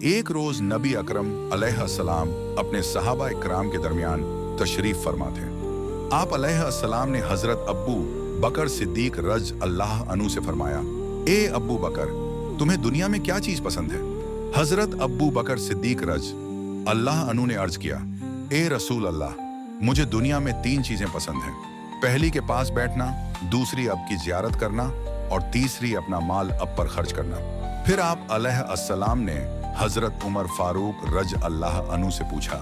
एक रोज नबी अकरम अलैहिस्सलाम अपने सहाबा इकराम के दरमियान तशरीफ फरमा थे। आप अलैहिस्सलाम ने हजरत अब्बू बकर सिद्दीक रज अल्लाह अनु से फरमाया, ए अब्बू बकर, तुम्हें दुनिया में क्या चीज पसंद है? हजरत अब्बू बकर सिद्दीक रज अल्लाह अनु ने अर्ज किया, ए रसूल अल्लाह, मुझे दुनिया में 3 चीजें पसंद हैं। पहली के पास बैठना, दूसरी अब की जियारत करना और तीसरी अपना माल अब पर खर्च करना। फिर आप अलैहिस्सलाम ने हजरत उमर फारूक रज अल्लाह अनु से पूछा,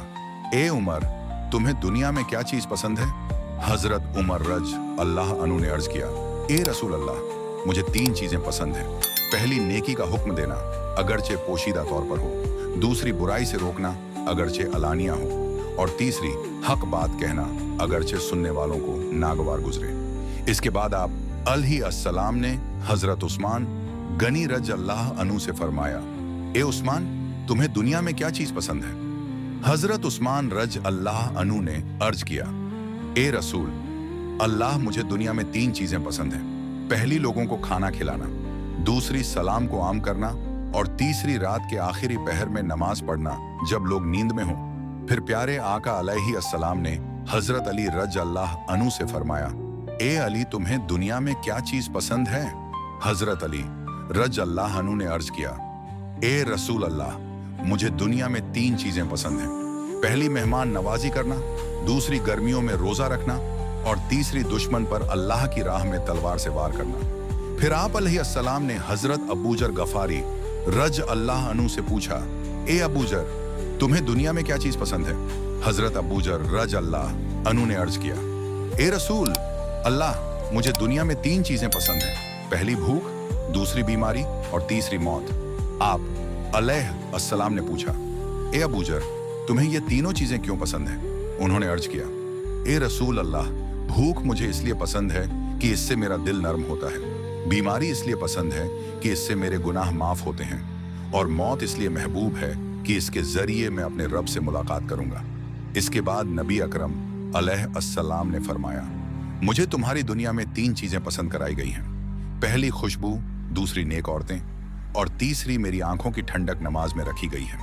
ए उमर, तुम्हें दुनिया में क्या चीज पसंद है? हजरत उमर रज अल्लाह अनु ने अर्ज किया, ए रसूल अल्लाह, मुझे 3 चीजें पसंद हैं। पहली नेकी का हुक्म देना, अगरचे पोशीदा तौर पर हो, दूसरी बुराई से रोकना, अगरचे अलानिया हो, और तीसरी हक बात कहना, अगरचे सुनने वालों को नागवार गुजरे। इसके बाद आप अलैहिस्सलाम ने हजरत उस्मान गनी रज अल्लाह अनु से फरमाया, ए उस्मान, तुम्हें दुनिया में क्या चीज पसंद है? हजरत उस्मान रज अल्लाह अनु ने अर्ज किया, ए रसूल अल्लाह, मुझे दुनिया में 3 चीजें पसंद हैं। पहली लोगों को खाना खिलाना, दूसरी सलाम को आम करना, और तीसरी रात के आखिरी पहर में नमाज पढ़ना जब लोग नींद में हों। फिर प्यारे आका अलैहिस्सलाम ने हजरत अली रज अल्लाह अनु से फरमाया, ए अली, तुम्हें दुनिया में क्या चीज पसंद है? हजरत अली रज अल्लाह अनु ने अर्ज किया, ए रसूल अल्लाह, मुझे दुनिया में 3 चीजें पसंद हैं। पहली मेहमान नवाजी करना, दूसरी गर्मियों में रोजा रखना, और तीसरी दुश्मन पर अल्लाह की राह में तलवार से वार करना। फिर आप अलैहिस्सलाम ने हजरत अबूजर गफारी रज अल्लाह अनु से पूछा, ए अबूजर, तुम्हें दुनिया में क्या चीज पसंद है? हजरत अबूजर रज अल्लाह अनु ने अर्ज किया, ए रसूल अल्लाह, मुझे दुनिया में 3 चीजें पसंद हैं। पहली भूख, दूसरी बीमारी और तीसरी मौत। आप अलैहिस्सलाम ने पूछा, ए अबूजर, तुम्हें ये तीनों चीजें क्यों पसंद हैं? उन्होंने अर्ज किया, ए रसूल अल्लाह, भूख मुझे इसलिए पसंद है कि इससे मेरा दिल नर्म होता है, बीमारी इसलिए पसंद है कि इससे मेरे गुनाह माफ होते हैं, और मौत इसलिए महबूब है कि इसके जरिए मैं अपने रब से मुलाकात करूंगा। इसके बाद नबी अकरम अलैहिस्सलाम ने फरमाया, मुझे तुम्हारी दुनिया में 3 चीजें पसंद कराई गई हैं। पहली खुशबू, दूसरी नेक औरतें, और तीसरी मेरी आंखों की ठंडक नमाज में रखी गई है।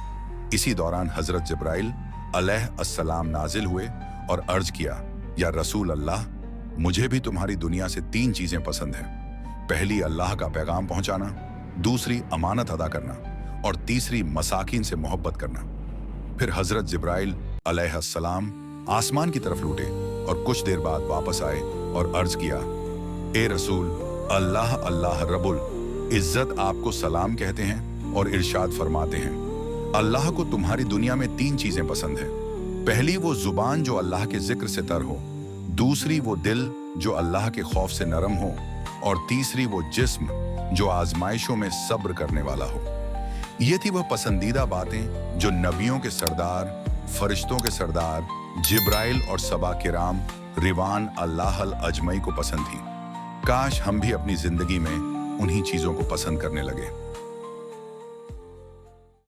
इसी दौरान हजरत जिब्राइल अलैहिस्सलाम नाजिल हुए और अर्ज किया, या रसूल अल्लाह, मुझे भी तुम्हारी दुनिया से 3 चीजें पसंद हैं। पहली अल्लाह का पैगाम पहुंचाना, दूसरी अमानत अदा करना, और तीसरी मसाकिन से मोहब्बत करना। फिर हजरत जिब्राइल अलैहिस्सलाम आसमान की तरफ लौटे और कुछ देर बाद वापस आए और अर्ज किया, ए रसूल अल्लाह, अल्लाह रब्बुल इज्जत आपको सलाम कहते हैं और इरशाद फरमाते हैं, अल्लाह को तुम्हारी दुनिया में 3 चीजें पसंद है। पहली वो जुबान जो अल्लाह के जिक्र से तर हो, दूसरी वो दिल जो अल्लाह के खौफ से नरम हो, और तीसरी वो जिस्म जो आजमाइशों में सब्र करने वाला हो। ये थी वह पसंदीदा बातें जो नबियों के सरदार, फरिश्तों के सरदार जिब्राइल और सबा किराम रिवान अल्लाहल अजमई को पसंद थी। काश हम भी अपनी जिंदगी में उन्हीं चीजों को पसंद करने लगे।